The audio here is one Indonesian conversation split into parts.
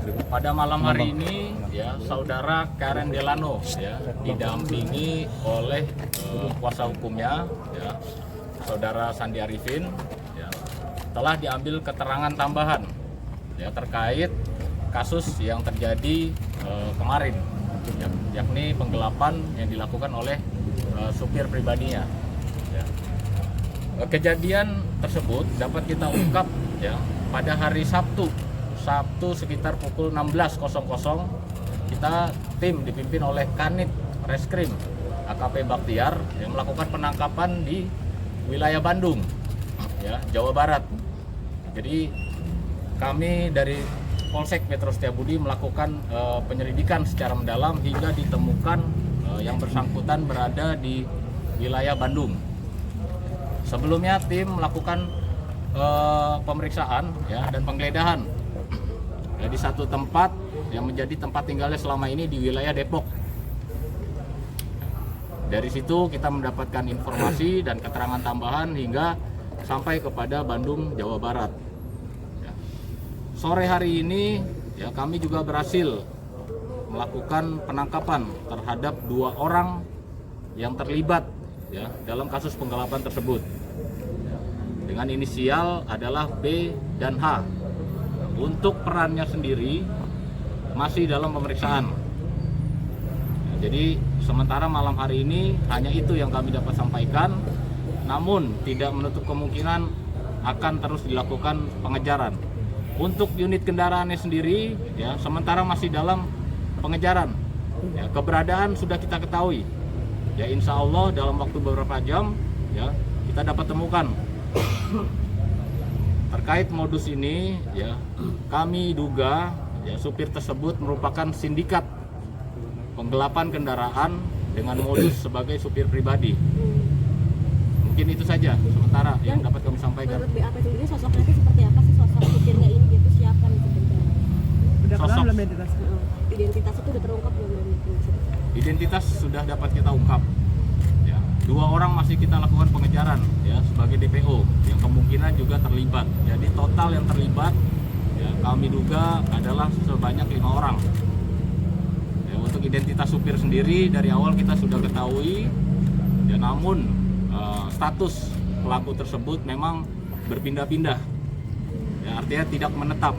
Pada malam hari ini ya saudara Karen Delano ya didampingi oleh kuasa hukumnya ya saudara Sandi Arifin ya, telah diambil keterangan tambahan ya terkait kasus yang terjadi kemarin ya, yakni penggelapan yang dilakukan oleh supir pribadinya ya. Kejadian tersebut dapat kita ungkap ya pada hari Sabtu sekitar pukul 16.00 kita tim dipimpin oleh Kanit Reskrim AKP Baktiar yang melakukan penangkapan di wilayah Bandung ya Jawa Barat. Jadi kami dari Polsek Metro Setiabudi melakukan penyelidikan secara mendalam hingga ditemukan yang bersangkutan berada di wilayah Bandung. Sebelumnya tim melakukan pemeriksaan ya dan penggeledahan di satu tempat yang menjadi tempat tinggalnya selama ini di wilayah Depok. Dari situ kita mendapatkan informasi dan keterangan tambahan hingga sampai kepada Bandung, Jawa Barat. Ya. Sore hari ini ya kami juga berhasil melakukan penangkapan terhadap 2 orang yang terlibat ya dalam kasus penggelapan tersebut. Dengan inisial adalah B dan H. Untuk perannya sendiri masih dalam pemeriksaan. Jadi sementara malam hari ini hanya itu yang kami dapat sampaikan, namun tidak menutup kemungkinan akan terus dilakukan pengejaran. Untuk unit kendaraannya sendiri ya sementara masih dalam pengejaran. Ya, keberadaan sudah kita ketahui. Ya insya Allah dalam waktu beberapa jam ya kita dapat temukan. Terkait modus ini ya kami duga ya supir tersebut merupakan sindikat penggelapan kendaraan dengan modus sebagai supir pribadi. Mungkin itu saja sementara yang dapat kami sampaikan. Menurut BAP sendiri sosoknya itu seperti apa sih, sosok supirnya ini gitu, siapa nih sebenarnya? Sosok Identitas itu udah terungkap belum? Identitas sudah dapat kita ungkap. 2 orang masih kita lakukan pengejaran ya sebagai DPO yang kemungkinan juga terlibat. Jadi total yang terlibat ya, kami duga adalah sebanyak 5 orang. Ya, untuk identitas supir sendiri dari awal kita sudah ketahui ya, namun status pelaku tersebut memang berpindah-pindah. Ya, artinya tidak menetap.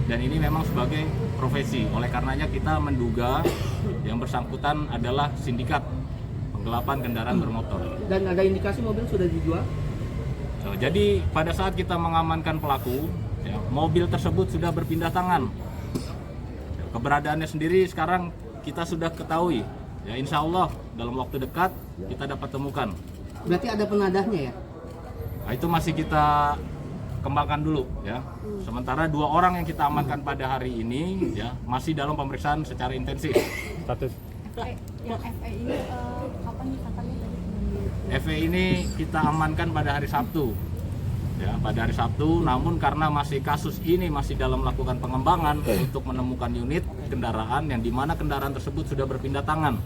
Dan ini memang sebagai profesi. Oleh karenanya kita menduga yang bersangkutan adalah sindikat penggelapan kendaraan bermotor. Dan ada indikasi mobil sudah dijual? Jadi pada saat kita mengamankan pelaku, ya, mobil tersebut sudah berpindah tangan. Keberadaannya sendiri sekarang kita sudah ketahui. Ya, insya Allah dalam waktu dekat kita dapat temukan. Berarti ada penadahnya ya? Nah, itu masih kita kembangkan dulu ya. Sementara 2 orang yang kita amankan pada hari ini ya masih dalam pemeriksaan secara intensif. Status Yang FE ini kapan ditangkapnya dari? FE ini kita amankan pada hari Sabtu. Ya, pada hari Sabtu, namun karena masih kasus ini masih dalam melakukan pengembangan untuk menemukan unit kendaraan yang dimana kendaraan tersebut sudah berpindah tangan.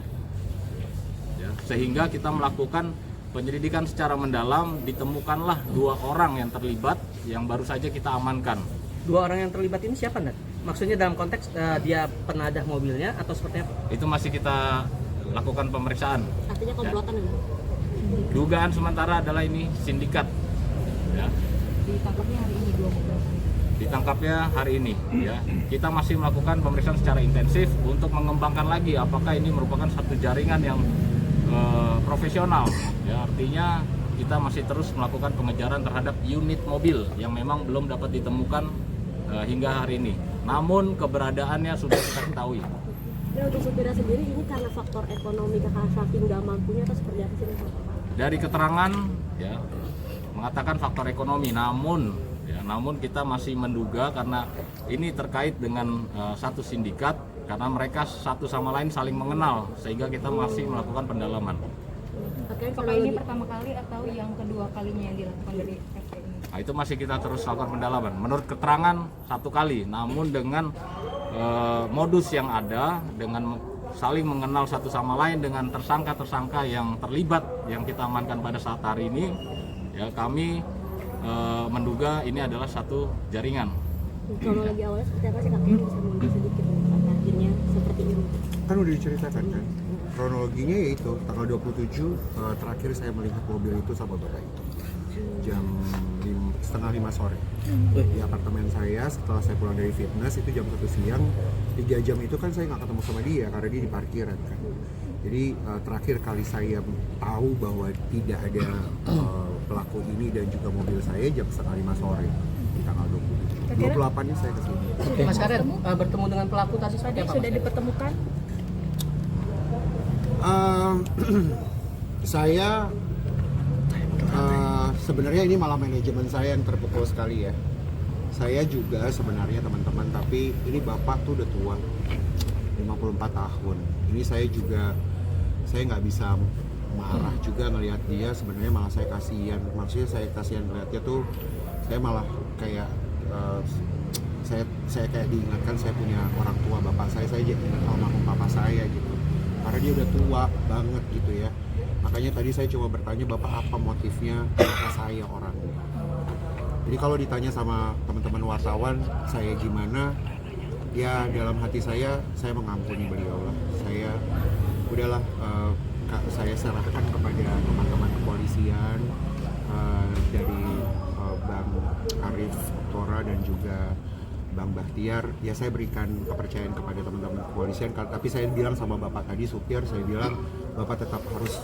Ya, sehingga kita melakukan penyelidikan secara mendalam, ditemukanlah 2 orang yang terlibat yang baru saja kita amankan. 2 orang yang terlibat ini siapa, Nat? Maksudnya dalam konteks dia penadah mobilnya atau seperti apa? Itu masih kita lakukan pemeriksaan. Artinya komplotan ya? Dugaan sementara adalah ini sindikat. Ya. Ditangkapnya hari ini 2 mobil. Ditangkapnya hari ini. Ya. Kita masih melakukan pemeriksaan secara intensif untuk mengembangkan lagi apakah ini merupakan satu jaringan yang profesional. Ya, artinya kita masih terus melakukan pengejaran terhadap unit mobil yang memang belum dapat ditemukan hingga hari ini. Namun keberadaannya sudah kita ketahui. Ya, untuk supirnya sendiri ini karena faktor ekonomi kakak saking nggak mampunya atau seperti apa sih? Dari keterangan ya mengatakan faktor ekonomi, namun kita masih menduga karena ini terkait dengan satu sindikat karena mereka satu sama lain saling mengenal sehingga kita masih melakukan pendalaman. Apakah ini pertama kali atau yang kedua kalinya yang dilakukan dari FE ini? Nah, itu masih kita terus lakukan pendalaman. Menurut keterangan 1 kali, namun dengan modus yang ada, dengan saling mengenal satu sama lain dengan tersangka-tersangka yang terlibat yang kita amankan pada saat hari ini, ya kami menduga ini adalah satu jaringan. Kronologi awalnya seperti apa sih kakek, bisa mundur sedikit sampai akhirnya seperti ini? Kan udah diceritakan kan. Kronologinya yaitu tanggal 27 terakhir saya melihat mobil itu sama bapak itu jam 4:30 sore di apartemen saya. Setelah saya pulang dari fitness itu jam 1 siang, 3 jam itu kan saya nggak ketemu sama dia karena dia di parkiran kan. Jadi terakhir kali saya tahu bahwa tidak ada pelaku ini dan juga mobil saya jam 4:30 sore di tanggal 27. 28-nya saya kesini. Mas Karet, bertemu dengan pelaku tadi seperti apa? Sudah dipertemukan? Saya sebenarnya ini malah manajemen saya yang terpukul sekali ya. Saya juga sebenarnya teman-teman, tapi ini bapak tuh udah tua, 54 tahun. Ini saya nggak bisa marah juga ngelihat dia. Sebenarnya malah saya kasihan. Maksudnya saya kasihan ngeliatnya tuh, saya malah kayak saya kayak diingatkan saya punya orang tua, bapak saya jadi ingat almarhum papa saya gitu. Karena dia udah tua banget gitu ya. Makanya tadi saya coba bertanya, bapak apa motifnya kenapa saya orangnya. Jadi kalau ditanya sama teman-teman wartawan saya gimana, ya dalam hati saya mengampuni beliau lah. Saya udahlah, saya serahkan kepada teman-teman kepolisian dari Bang Arif Oktora dan juga Bang Bahtiar. Ya saya berikan kepercayaan kepada teman-teman kepolisian, tapi saya bilang sama bapak tadi, supir, saya bilang bapak tetap harus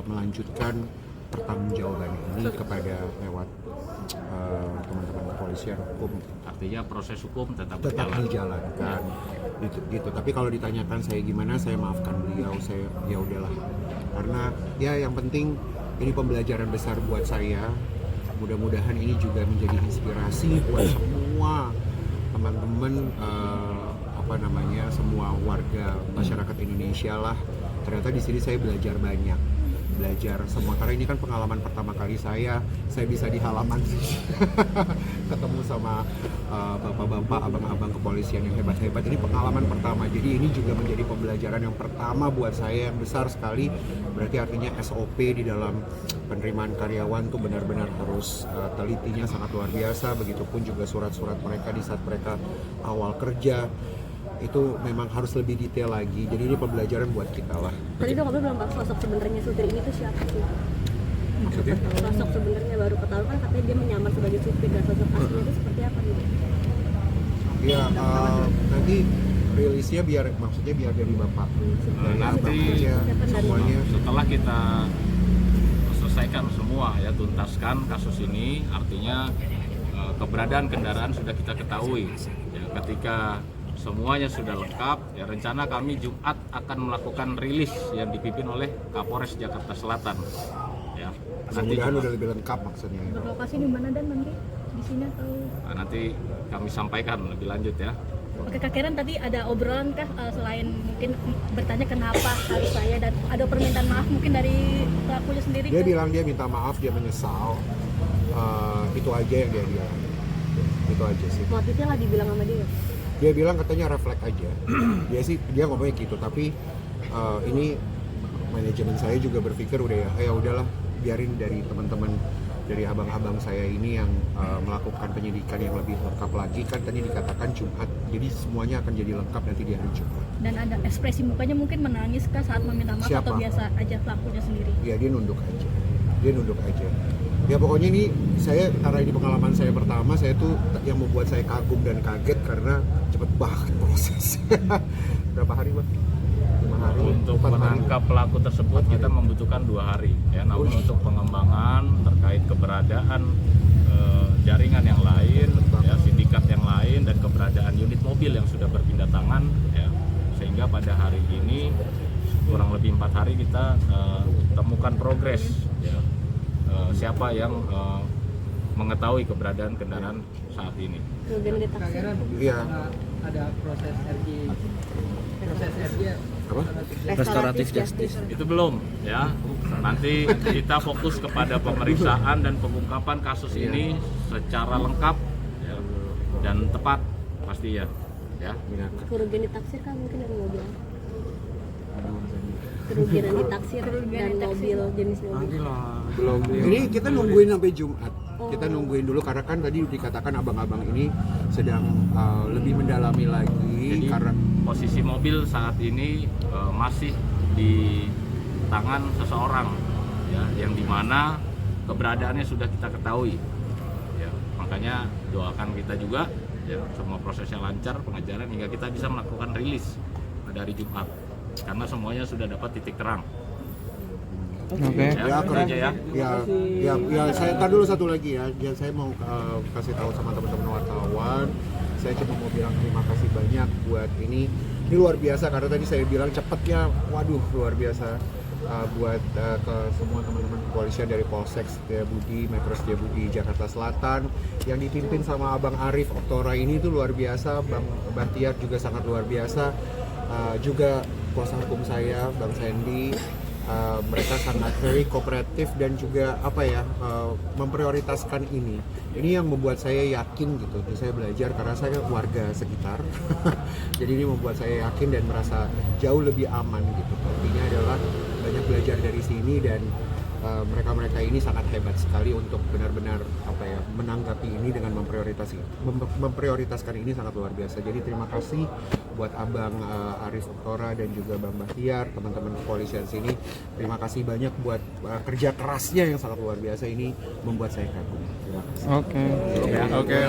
melanjutkan pertanggungjawaban ini kepada lewat teman-teman kepolisian hukum. Artinya proses hukum tetap dijalankan gitu. Tapi kalau ditanyakan saya gimana, saya maafkan beliau. Saya ya udahlah, karena ya yang penting ini pembelajaran besar buat saya. Mudah-mudahan ini juga menjadi inspirasi buat semua teman-teman, semua warga masyarakat Indonesia lah. Ternyata di sini saya belajar semua, karena ini kan pengalaman pertama kali saya bisa di halaman ketemu sama bapak-bapak, abang-abang kepolisian yang hebat-hebat. Ini pengalaman pertama, jadi ini juga menjadi pembelajaran yang pertama buat saya yang besar sekali. Berarti artinya SOP di dalam penerimaan karyawan tuh benar-benar harus telitinya sangat luar biasa. Begitupun juga surat-surat mereka di saat mereka awal kerja itu memang harus lebih detail lagi. Jadi ini pembelajaran buat kita lah. Tadi dong Bapak bilang sosok sebenarnya supir ini tuh siapa sih? Maksudnya? Sosok sebenarnya baru ketahuan kan katanya dia menyamar sebagai supir, dan sosok aslinya itu seperti apa gitu? Ya nanti rilisnya biar dari bapak. Dari nanti aja semuanya. setelah kita selesaikan semua ya, tuntaskan kasus ini, artinya keberadaan kendaraan sudah kita ketahui ya. Ketika semuanya sudah lengkap ya, rencana kami Jumat akan melakukan rilis yang dipimpin oleh Kapolres Jakarta Selatan ya. Mudah-mudahan udah lebih lengkap maksudnya. Berlokasi di mana dan nanti di sini atau? Nanti kami sampaikan lebih lanjut ya. Oke, Kak Karen, tadi ada obrolan kah selain mungkin bertanya kenapa harus saya, dan ada permintaan maaf mungkin dari pelakunya sendiri? Dia bilang dia minta maaf, dia menyesal. Itu aja yang dia bilang. Itu aja sih. Motifnya nggak dibilang sama dia? Dia bilang katanya refleks aja. dia ngomongnya gitu, tapi ini manajemen saya juga berpikir udahlah, biarin dari teman-teman, dari abang-abang saya ini yang melakukan penyidikan yang lebih lengkap lagi. Kan tadi dikatakan Jumat, jadi semuanya akan jadi lengkap nanti di hari Jumat. Dan ada ekspresi mukanya mungkin menangis kah saat meminta maaf? Siapa? Atau biasa aja pelakunya sendiri? Ya dia nunduk aja. Ya pokoknya ini karena ini pengalaman saya pertama, saya tuh yang membuat saya kagum dan kaget karena cepet banget prosesnya. Berapa hari Bang? 5 hari. Untuk 4 hari. menangkap pelaku tersebut kita membutuhkan 2 hari ya. Namun untuk pengembangan terkait keberadaan jaringan yang lain ya, sindikat yang lain, dan keberadaan unit mobil yang sudah berpindah tangan ya, sehingga pada hari ini kurang lebih 4 hari kita temukan progres ya. Siapa yang mengetahui keberadaan kendaraan saat ini. Kemudian ditaksir. Iya. Ada proses RJ Apa? Restoratif justice. Itu belum ya. Nanti kita fokus kepada pemeriksaan dan pengungkapan kasus ini secara lengkap ya, dan tepat pasti ya. Kerugian ditaksir kan mungkin dari mobil. Kerugian ditaksir dan mobil, jenis mobil. Belum. Ini kita nungguin sampai Jumat. Kita nungguin dulu karena kan tadi dikatakan abang-abang ini sedang lebih mendalami lagi. Jadi Karena posisi mobil saat ini masih di tangan seseorang, ya, yang dimana keberadaannya sudah kita ketahui. Ya, makanya doakan kita juga, ya, semua prosesnya lancar pengejaran hingga kita bisa melakukan rilis pada hari Jumat. Karena semuanya sudah dapat titik terang. Oke. Ya, keren. aja ya. Ya, saya tar dulu satu lagi ya. Saya mau kasih tahu sama teman-teman wartawan. Saya cuma mau bilang terima kasih banyak buat ini. Ini luar biasa karena tadi saya bilang cepetnya, waduh luar biasa. Buat ke semua teman-teman kepolisian dari Polsek Setiabudi, Metro Setiabudi, Jakarta Selatan yang dipimpin sama Abang Arif Oktora ini tuh luar biasa. Bang Bahtiar juga sangat luar biasa. Juga kuasa hukum saya, Bang Sandy. Mereka sangat very kooperatif dan juga memprioritaskan ini. Ini yang membuat saya yakin gitu. Saya belajar karena saya warga sekitar. Jadi ini membuat saya yakin dan merasa jauh lebih aman gitu. Intinya adalah banyak belajar dari sini dan mereka-mereka ini sangat hebat sekali untuk benar-benar menanggapi ini dengan memprioritaskan ini sangat luar biasa. Jadi terima kasih buat Abang Arif Oktora dan juga Bang Bahtiar, teman-teman kepolisian sini. Terima kasih banyak buat kerja kerasnya yang sangat luar biasa ini membuat saya kagum. Terima kasih. Oke.